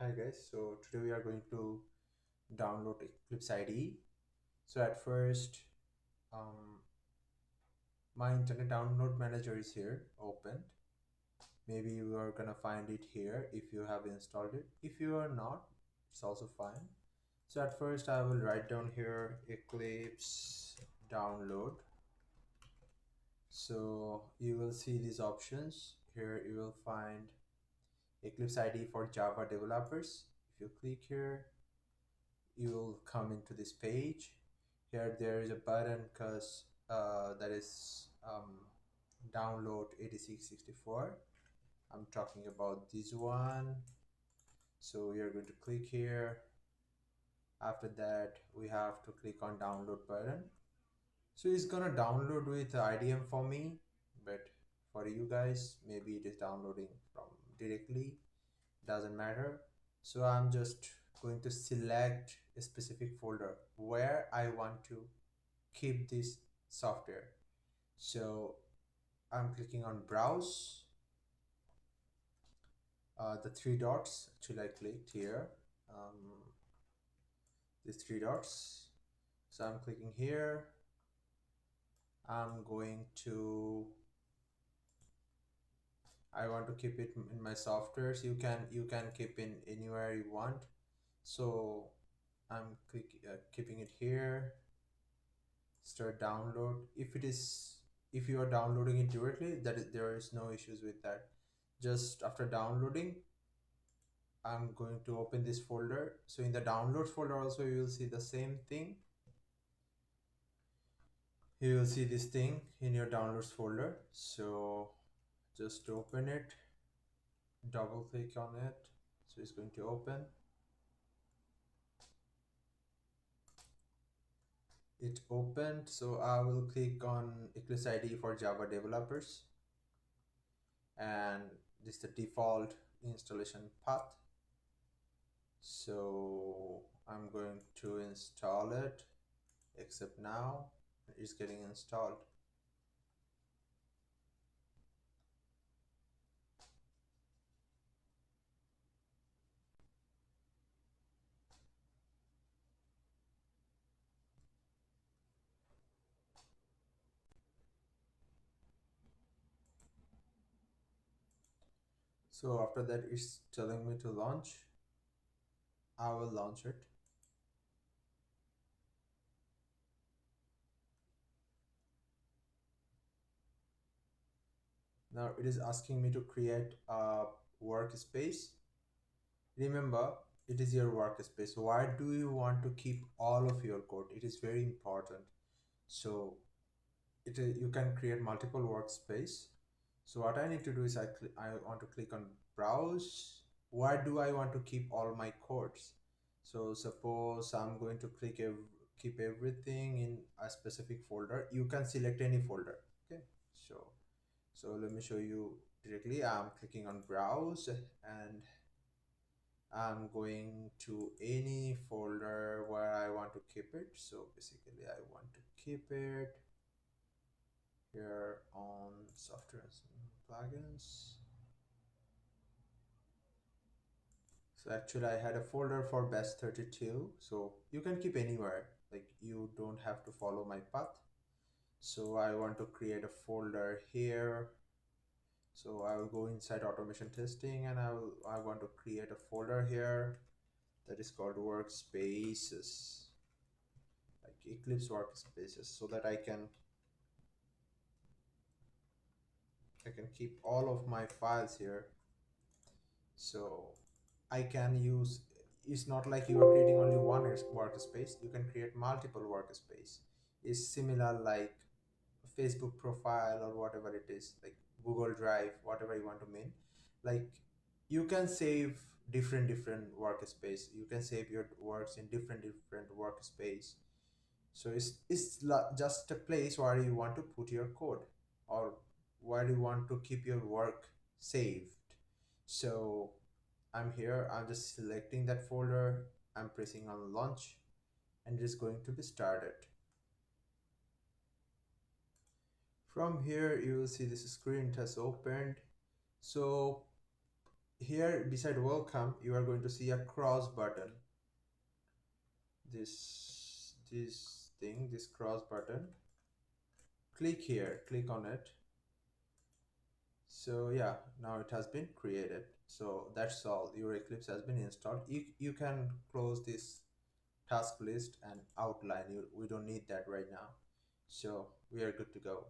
Hi guys, so today we are going to download Eclipse IDE. So at first, um, my internet download manager is here, opened. Maybe you are gonna find it here if you have installed it. If you are not, it's also fine. So at first I will write down here Eclipse download. So you will see these options. Here you will find Eclipse IDE for Java developers. If you click here, you will come into this page. Here there is a button because that is download 8664. I'm talking about this one. So we are going to click here. After that we have to click on download button. So it's gonna download with IDM for me, but for you guys maybe it is downloading from directly, doesn't matter. So I'm just going to select a specific folder where I want to keep this software. So I'm clicking on browse, the three dots. Actually I clicked here, these three dots. So I'm clicking here. I'm going to, I want to keep it in my softwares. You can keep in anywhere you want. So I'm keeping it here. Start download. If you are downloading it directly, there is no issues with that. Just after downloading, I'm going to open this folder. So in the downloads folder also you will see the same thing. You will see this thing in your downloads folder. So just open it, double click on it. So it's going to open. It opened. So I will click on Eclipse IDE for Java developers, and this is the default installation path. So I'm going to install it, accept now. It's getting installed. So after that it's telling me to launch. I will launch it. Now it is asking me to create a workspace. Remember, it is your workspace. Why do you want to keep all of your code? It is very important. So you can create multiple workspace. So what I need to do is I want to click on browse. Why do I want to keep all my codes? So suppose I'm going to keep everything in a specific folder. You can select any folder. Okay, so let me show you directly. I'm clicking on browse and I'm going to any folder where I want to keep it. So basically I want to keep it here on software and plugins. So actually I had a folder for best 32. So you can keep anywhere, like you don't have to follow my path. So I want to create a folder here. So I will go inside automation testing and I want to create a folder here that is called workspaces, like Eclipse workspaces, so that I can keep all of my files here. So I can use, it's not like you are creating only one workspace, you can create multiple workspace. It's similar like Facebook profile or whatever it is, like Google Drive, whatever you want to mean. Like you can save different workspace, you can save your works in different workspace. So it's just a place where you want to put your code, or where you want to keep your work saved. So I'm here, I'm just selecting that folder, I'm pressing on launch, and it is going to be started. From here you will see this screen has opened. So here beside welcome you are going to see a cross button. This cross button, click here, click on it. So yeah, now it has been created. So that's all, your Eclipse has been installed. You can close this task list and outline. We don't need that right now, so we are good to go.